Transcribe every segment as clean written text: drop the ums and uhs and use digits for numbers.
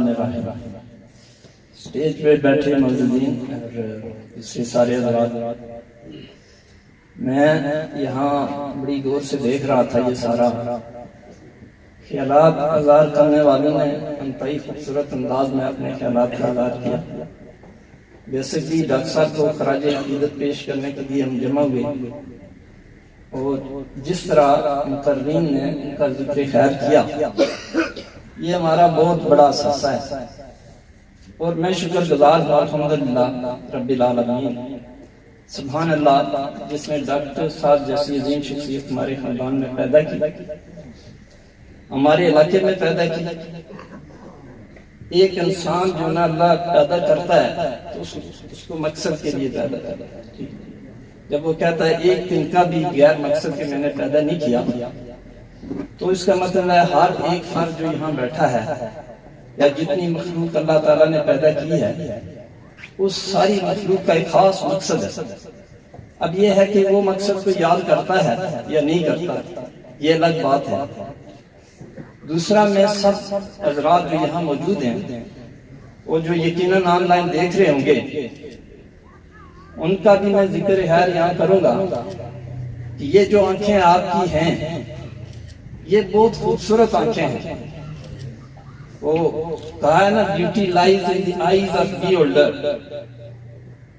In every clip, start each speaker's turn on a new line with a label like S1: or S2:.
S1: الرحمن الرحیم۔ اسٹیج پہ بیٹھے موجودین اور دوسرے سارے حضرات، میں یہاں بڑی غور سے دیکھ رہا تھا یہ سارا خیالات اظہار کرنے والوں نے انتہائی خوبصورت انداز میں اپنے خیالات کا اظہار کیا۔ بیسکلی ڈاکٹر صاحب کو خراج عقیدت پیش کرنے کے لیے ہم جمع ہوئے، اور جس طرح مقررین نے ان کا ذکر خیر کیا، یہ ہمارا بہت بڑا اثاثہ ہے، اور میں شکر گزار ہوں الحمدللہ رب العالمین، سبحان اللہ، جس نے ڈاکٹر صاحب جیسی عظیم شخصیت ہمارے خاندان میں پیدا کی، ہمارے علاقے میں پیدا کی۔ ایک انسان جو نا اللہ پیدا کرتا ہے تو اس کو مقصد کے لیے پیدا کرتا ہے۔ جب وہ کہتا ہے ایک دن کا بھی غیر مقصد کے میں نے پیدا نہیں کیا، تو اس کا مطلب ہے ہر ایک فرد جو یہاں بیٹھا ہے یا جتنی مخلوق اللہ تعالیٰ نے پیدا کی ہے، اس ساری مخلوق کا ایک خاص مقصد ہے۔ اب یہ ہے کہ وہ مقصد کو یاد کرتا ہے یا نہیں کرتا، یہ الگ بات ہے۔ دوسرا، میں سب حضرات جو یہاں موجود ہیں اور جو یقیناً آن لائن دیکھ رہے ہوں گے، ان کا بھی میں ذکر خیر یہاں کروں گا کہ یہ جو آنکھیں آپ کی ہیں، یہ بہت خوبصورت آنکھیں ہیں۔ وہ کہا ہے نا، beauty lies in the eyes of beholder,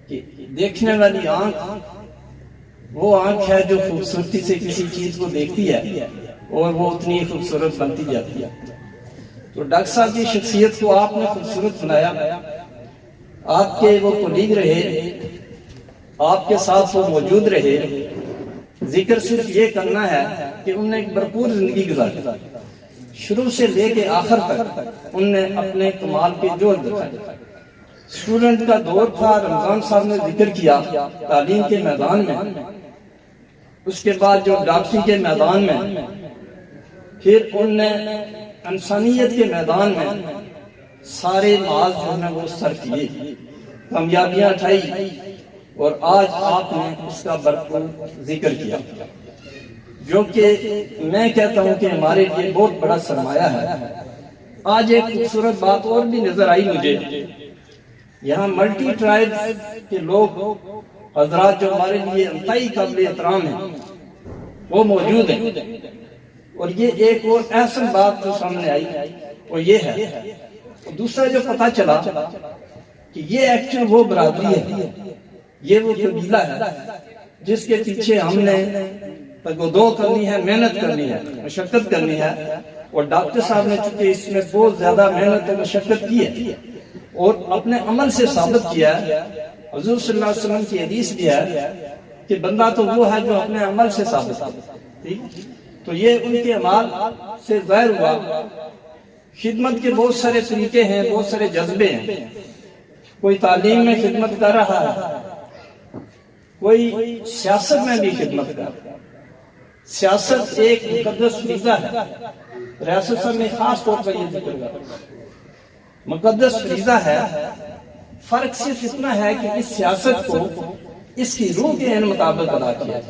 S1: کہ دیکھنے والی آنکھ وہ آنکھ ہے جو خوبصورتی سے کسی چیز کو دیکھتی ہے اور وہ اتنی خوبصورت بنتی جاتی ہے۔ تو ڈاکٹر صاحب کی شخصیت کو آپ نے خوبصورت بنایا، آپ کے وہ کولیگ رہے، آپ کے ساتھ وہ موجود رہے۔ ذکر صرف یہ کرنا ہے کہ انہوں نے ایک بھرپور زندگی گزاری، شروع سے لے کے آخر تک انہوں نے اپنے کمال کے جوڑ دکھائے۔ اسٹوڈنٹ کا دور تھا، رمضان صاحب نے ذکر کیا تعلیم کے میدان میں، اس کے بعد جو ڈاکٹری کے میدان میں، پھر انہوں نے انسانیت کے میدان میں سارے معاذ جو ہے وہ سر کیے، کامیابیاں اٹھائی، اور آج آپ نے اس کا بھرپور ذکر کیا، جو کہ میں کہتا ہوں کہ ہمارے لیے بہت بڑا سرمایہ ہے۔ آج ایک خوبصورت بات اور بھی نظر آئی مجھے، یہاں ملٹی ٹرائب کے لوگ حضرات جو ہمارے لیے انتہائی قابل احترام ہیں، وہ موجود ہیں، اور یہ ایک اور احسن بات جو سامنے آئی وہ یہ ہے۔ دوسرا جو پتہ چلا کہ یہ ایکچوئل وہ برادری ہے، یہ وہ قبیلہ ہے جس کے پیچھے ہم نے تگودو کرنی ہے، محنت کرنی ہے، مشقت کرنی ہے، اور ڈاکٹر صاحب نے چونکہ اس میں بہت زیادہ محنت اور مشقت کی ہے اور اپنے عمل سے ثابت کیا ہے۔ حضور صلی اللہ علیہ وسلم کی حدیث بھی ہے کہ بندہ تو وہ ہے جو اپنے عمل سے ثابت ہے، تو یہ ان کے عمال سے ظاہر ہوا۔ خدمت کے بہت سارے طریقے ہیں، بہت سارے جذبے ہیں، کوئی تعلیم میں خدمت کر رہا ہے، کوئی سیاست میں بھی خدمت کر رہا ہے۔ سیاست ایک مقدس فریضہ ہے، ریاست صاحب میں خاص طور پر یہ ذکر کرتا ہے، مقدس فریضہ ہے۔ فرق صرف اتنا ہے کہ اس سیاست کو اس کی روح کے عین مطابق ادا کیا ہے،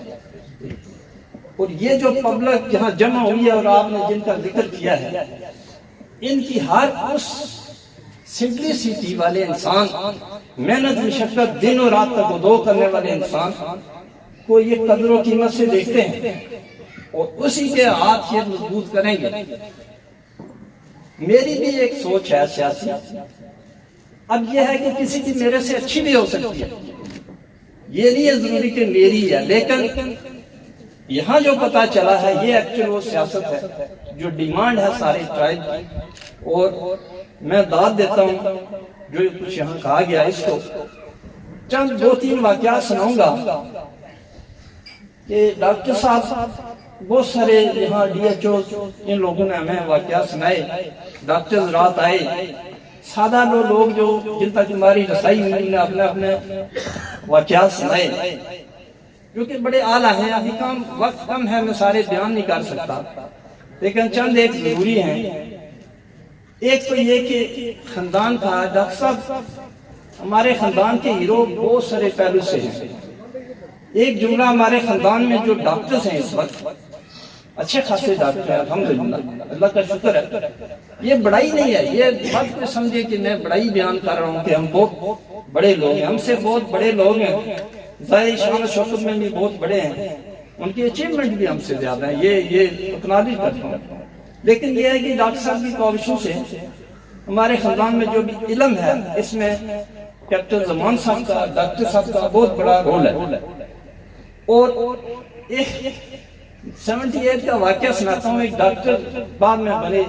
S1: اور یہ جو پبلک یہاں جمع ہوئی ہے اور آپ نے جن کا ذکر کیا ہے، ان کی ہر اس سمپلیسٹی والے انسان، محنت مشقت دن اور رات تک دو کرنے والے انسان کو یہ قدر و قیمت سے دیکھتے ہیں اور اسی کے ہاتھ یہ مضبوط کریں گے۔ میری بھی ایک سوچ ہے سیاسی، اب یہ ہے کہ کسی کی میرے سے اچھی بھی ہو سکتی ہے، یہ نہیں ہے ضروری کہ میری ہے، لیکن یہاں جو پتا چلا ہے یہ ایکچوئل وہ سیاست ہے جو ڈیمانڈ ہے سارے ٹرائب کی، اور میں داد دیتا ہوں جو کچھ یہاں کہا گیا، اس کو چند دو تین واقعات سناؤں گا کہ ڈاکٹر صاحب بہت سارے یہاں ڈی ایچ او ان لوگوں نے ہمیں واقعات سنائے، ڈاکٹر رات آئے، سادہ لوگ جو جن تک ہماری رسائی ہوئی نے اپنے اپنے واقعات سنائے جو کہ بڑے اعلیٰ ہیں۔ ابھی وقت کم ہے، میں سارے بیان نہیں کر سکتا، لیکن چند ایک ضروری ہیں۔ ایک تو یہ کہ خاندان کا ڈاکٹر صاحب ہمارے خاندان کے ہیرو بہت سارے پہلو سے ہیں۔ ایک جملہ ہمارے خاندان میں جو ڈاکٹرز ہیں اس وقت اچھے خاصے ڈاکٹر ہیں الحمدللہ، اللہ کا شکر ہے، یہ بڑائی نہیں ہے، یہ بات کوئی سمجھے کہ میں بڑائی بیان کر رہا ہوں کہ ہم بہت بڑے لوگ ہیں، ہم سے بہت بڑے لوگ ہیں، ظاہر شان و شوکت میں بھی بہت بڑے ہیں، ان کی اچیومنٹ بھی ہم سے زیادہ ہیں، یہ اکنالج کرتا ہوں۔ لیکن یہ ہے کہ ڈاکٹر صاحب کی کوششوں سے ہمارے خاندان میں جو بھی علم ہے، اس میں کیپٹن زمان صاحب کا، ڈاکٹر صاحب کا بہت بڑا رول ہے۔ اور ایک 78 کا واقعہ سناتا ہوں۔ ایک ڈاکٹر بعد میں بنے،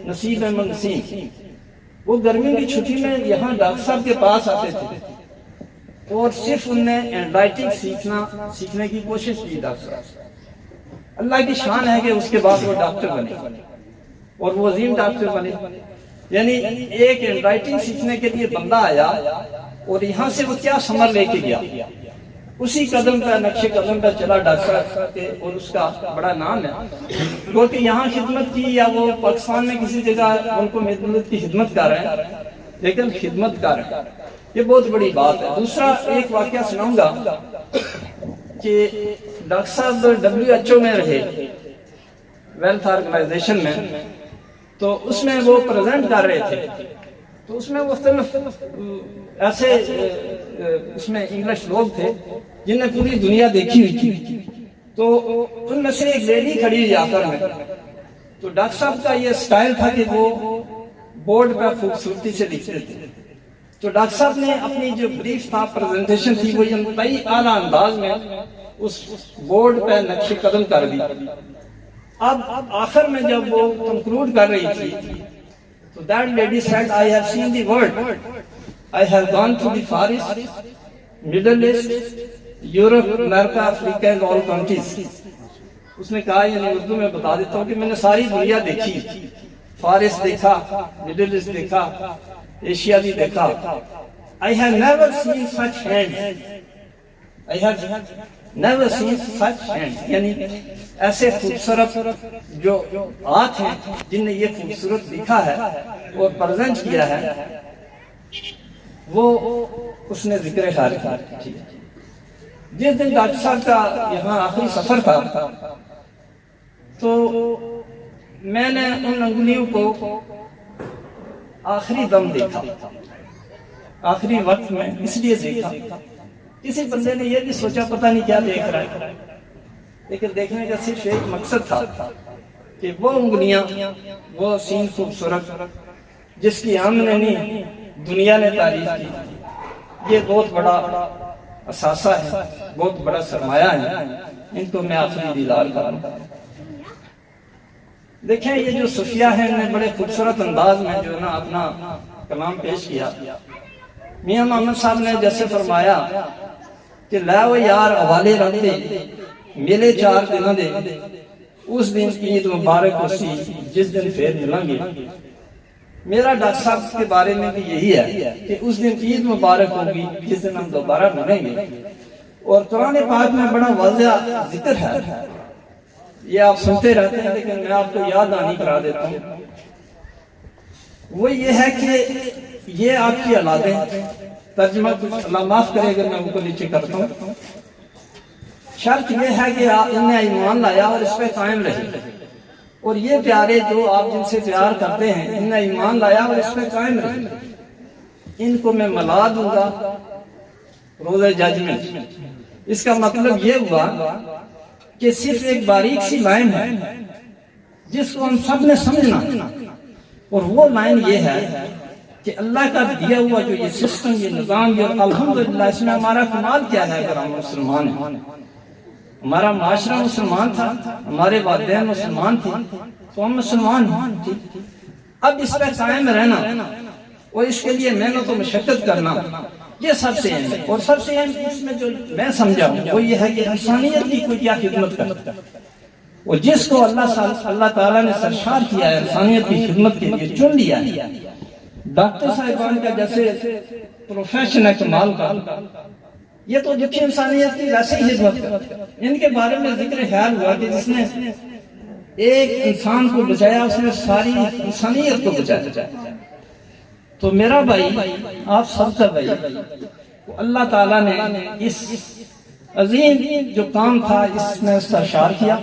S1: نصیب احمد نسیم، وہ گرمی کی چھٹی میں یہاں ڈاکٹر صاحب کے پاس آتے تھے اور صرف ان نے رائٹنگ سیکھنے کی کوشش کی ڈاکٹر صاحب۔ اللہ کی شان ہے کہ اس کے بعد وہ ڈاکٹر بنے اور وہ عظیم ڈاکٹر بنے۔ یعنی ایک رائٹنگ سیکھنے کے لیے بندہ آیا اور یہاں سے وہ کیا ثمر لے کے گیا، اسی قدم پہ، نقشے قدم پہ چلا ڈاکٹر صاحب کے، اور اس کا بڑا نام ہے۔ کیونکہ یہاں خدمت کی یا وہ پاکستان میں کسی جگہ ملک و ملت کی خدمت کر رہے ہیں، لیکن خدمت کر رہے ہیں، یہ بہت بڑی بات ہے۔ دوسرا ایک واقعہ سناؤں گا کہ ڈاکٹر صاحب WHO میں رہے، ویلتھ آرگنائزیشن میں، تو اس میں وہ پریزنٹ کر رہے تھے، تو اس میں مختلف ایسے اس میں انگلش لوگ تھے جن نے پوری دنیا دیکھی ہوئی تھی، تو ان میں سے ایک لیڈی کھڑی ہوئی آخر میں، تو ڈاکٹر صاحب کا یہ سٹائل تھا کہ وہ بورڈ پہ خوبصورتی سے لکھتے تھے، تو ڈاکٹر صاحب نے اپنی جو بریف تھا، پریزنٹیشن تھی، وہ انتہائی اعلیٰ انداز میں اس بورڈ پہ نقش قدم کر دی۔ اب آخر میں جب وہ کنکلوڈ کر رہی تھی تو that lady said, I have seen the world. I have gone to the Far East, Middle East, Europe, America, Africa and all countries. اس نے کہا، یعنی اردو میں بتا دیتا ہوں کہ میں نے ساری دنیا دیکھی، فار ایسٹ دیکھا، مڈل ایسٹ دیکھا، ایشیا بھی دیکھا۔ I have never seen such hands. I have never seen such hands. یعنی ایسے خوبصورت جو ہاتھ ہیں جن نے یہ خوبصورت لکھا ہے اور پریزنٹ کیا ہے، وہ اس نے ذکر خارج کیا۔ جس دن ڈاکٹر صاحب کا یہاں آخری سفر تھا تو میں نے ان انگلیوں کو آخری دم دیکھا، آخری وقت میں اس لیے دیکھا، کسی بندے نے یہ بھی سوچا پتہ نہیں کیا دیکھ رہا ہے، لیکن دیکھنے کا صرف ایک مقصد تھا کہ وہ انگلیاں، وہ سین خوبصورت جس کی آمدنی دنیا نے تعریف کی، یہ بہت بڑا اثاثہ ہے، بہت بڑا سرمایہ ہے، ان کو میں آخری دیدار کروں۔ دیکھیں یہ جو صوفیہ ہیں، انہوں نے بڑے خوبصورت انداز میں جو ہے نا اپنا کلام پیش کیا۔ میاں محمد صاحب نے جیسے فرمایا کہ لے و یار حوالے رکھتے ملے 4 دنوں دے، اس دن عید مبارک اسی جس دن پھر ملیں گے۔ میرا ڈاکٹر صاحب کے بارے میں بھی یہی ہے کہ اس دن عید مبارک ہوگی جس دن ہم دوبارہ ملیں گے۔ اور قرآن پاک میں بڑا واضح ذکر ہے، یہ آپ سنتے رہتے ہیں لیکن میں آپ کو یاد دہانی کرا دیتا ہوں۔ وہ یہ ہے کہ یہ آپ کی اولادیں، ترجمہ اللہ معاف کرے اگر میں ان کو نیچے کرتا ہوں، شرط یہ ہے کہ آپ انہیں ایمان لایا اور اس پہ قائم رہے، اور یہ پیارے جو آپ جن سے پیار کرتے ہیں انہیں ایمان لایا اور اس پہ قائم رہے، ان کو میں ملا دوں گا روز ججمنٹ۔ اس کا مطلب یہ ہوا کہ صرف ایک باریک سی لائن ہے جس کو ہم سب نے سمجھنا، اور وہ لائن یہ ہے کہ اللہ کا دیا ہوا جو یہ سسٹم، یہ نظام، یہ الحمدللہ اس میں ہمارا کمال کیا ہے؟ اگر ہم مسلمان ہیں، ہمارا معاشرہ مسلمان تھا، ہمارے والدین مسلمان تھے، تو ہم مسلمان ہیں۔ اب اس پر قائم رہنا اور اس کے لیے محنت و مشقت کرنا، یہ سب سے اہم ہے۔ اور سب سے اہم اس میں جو میں سمجھا وہ یہ ہے کہ انسانیت کی کوئی کیا خدمت کرتا ہے، اور جس کو اللہ تعالیٰ نے سرشار کیا ہے انسانیت کی خدمت کے لیے، چن لیا ہے۔ ڈاکٹر صاحبان کا جیسے پروفیشن ہے کمال کا، یہ تو جبکہ انسانیت کی ویسے ہی خدمت کرتے ہیں۔ ان کے بارے میں ذکر خیال ہوا کہ جس نے ایک انسان کو بچایا اس نے ساری انسانیت کو بچایا۔ تو میرا بھائی، آپ سب کا بھائی، اللہ تعالیٰ نے اس عظیم جو کام تھا اس میں سرشار کیا،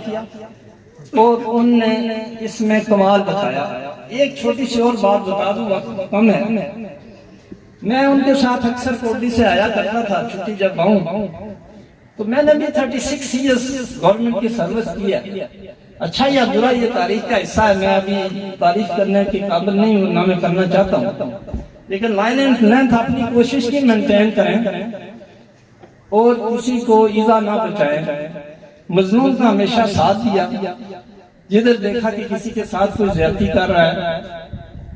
S1: اور ان نے اس میں کمال بتایا. ایک چھوٹی سی اور بات بتا دوں، وقت کم ہے. میں ان کے ساتھ اکثر کوٹلی سے آیا کرتا تھا چھٹی جب آؤں، تو میں نے بھی 36 ایئرس گورنمنٹ کی سروس کی ہے. اچھا یا برا یہ تاریخ کا حصہ ہے، میں ابھی تعریف کرنے کے قابل نہیں ہوں، نہ میں کرنا چاہتا ہوں، لیکن لائن اینڈ لینتھ اپنی کوشش کی مینٹین کریں اور کسی کو ایذا نہ پہنچائیں. مظلوم کا ہمیشہ ساتھ دیا، جدھر دیکھا کہ کسی کے ساتھ کوئی زیادتی کر رہا ہے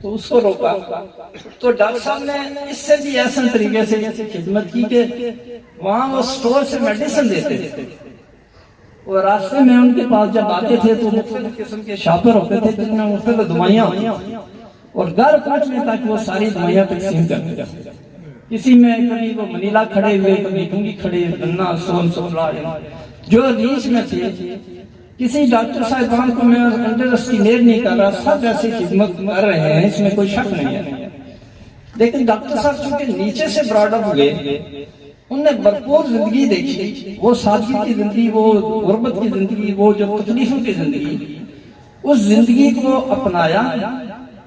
S1: تو اس کو روکا. تو ڈاکٹر صاحب نے اس سے بھی ایسا طریقے سے خدمت کی کہ وہاں وہ سٹور سے میڈیسن دیتے تھے، اور راستے میں ان کے پاس جب آتے تھے تو مختلف قسم کے شاپر ہوتے تھے جن میں مختلف دوائیاں ہوتی ہیں، اور گھر پہنچنے تک وہ ساری دوائیاں تقسیم کرتے تھے. کسی میں کبھی وہ منیلا کھڑے ہوئے، کبھی کنگی کھڑے، گنا سون سولا، جو ریچ میں تھے. کسی ڈاکٹر صاحبان کو میں انڈر اسٹیمیٹ نہیں کر رہا، سب ایسی خدمت کر رہے ہیں، اس میں کوئی شک نہیں ہے. لیکن ڈاکٹر صاحب چونکہ نیچے سے براڈ اپ ہوئے، انہوں نے بھرپور زندگی دیکھی، وہ سادگی کی زندگی، وہ غربت کی زندگی، وہ جو تکلیفوں کی زندگی، اس زندگی کو اپنایا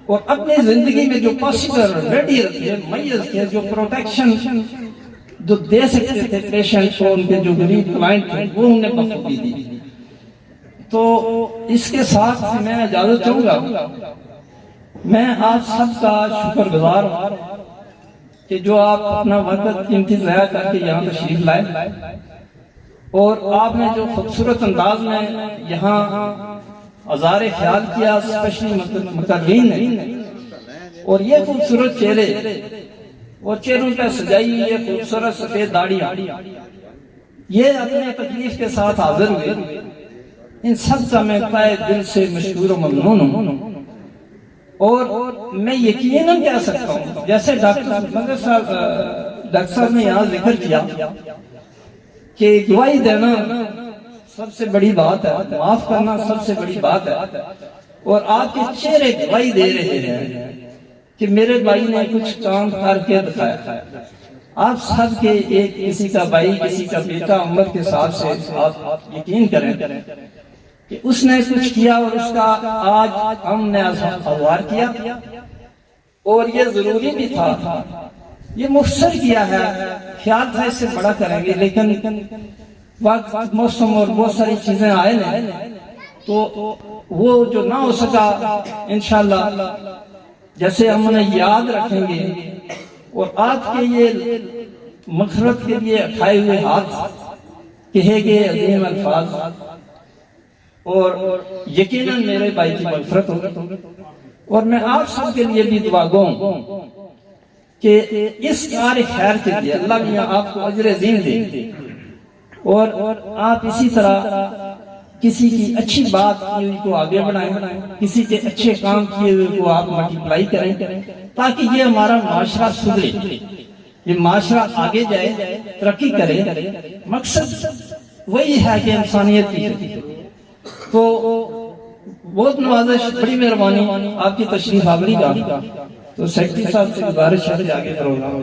S1: اور اپنی زندگی میں جو پاسبل ریڈی رکھے، میز تھے، جو پروٹیکشن جو دے سکتے تھے پیشنٹ کو، ان کے جو غریب کلائنٹ تھے، وہ انہیں بخوبی دی. تو اس کے ساتھ میں اجازت چاہوں گا. میں آپ سب کا شکر گزار ہوں کہ جو آپ اپنا وقت قیمتی ضائع کر کے یہاں تشریف لائے، اور آپ نے جو خوبصورت انداز میں یہاں اظہار خیال کیا، اسپیشلی مقررین نے، اور یہ خوبصورت چہرے اور چہروں پہ سجائی ہوئی یہ خوبصورت سفید داڑیاں، یہ اپنے تکلیف کے ساتھ حاضر ہوئے. ان سب کا میں تہہ دل سے مشکور و ممنون ہوں. اور میں یقیناً کہہ سکتا ہوں، جیسے ڈاکٹر صاحب نے یہاں ذکر کیا کہ گواہی دینا سب سے بڑی بات ہے، معاف کرنا سب سے بڑی بات ہے. اور آپ کے چہرے گواہی دے رہے ہیں کہ میرے بھائی نے کچھ کام کر کے دکھایا. آپ سب کے ایک کسی کا بھائی، کسی کا بیٹا عمر کے حساب سے آپ یقین کریں کہ اس نے کچھ کیا، اور اس کا آج ہم نے اظہار کیا. اور یہ ضروری بھی تھا، یہ مختصر کیا ہے، خیال تھا اس سے بڑا کریں گے، لیکن وقت، موسم اور بہت ساری چیزیں آئے ہیں، تو وہ جو نہ ہو سکا انشاءاللہ جیسے ہم انہیں یاد رکھیں گے. اور آپ کے یہ مغفرت کے لیے اٹھائے ہوئے ہاتھ، کہے گئے عظیم الفاظ، اور یقیناً میرے بھائی کی مغفرت ہوگی. اور میں آپ سب کے لیے بھی دعا گو ہوں کہ اس کار خیر کے لیے اللہ میاں آپ کو اجر عظیم دے، اور آپ اسی طرح کسی کی اچھی بات کی ہوئی کو آگے بڑھائیں، کسی کے اچھے کام کیے ہوئے کو آپ ملٹیپلائی کریں، تاکہ یہ ہمارا معاشرہ سدھرے، یہ معاشرہ آگے جائے، ترقی کرے. مقصد وہی ہے کہ انسانیت کی. تو بہت نوازش، بڑی مہربانی آپ کی تشریف آوری کا. تو سیکرٹری صاحب سے گزارش ہے کہ آگے پروگرام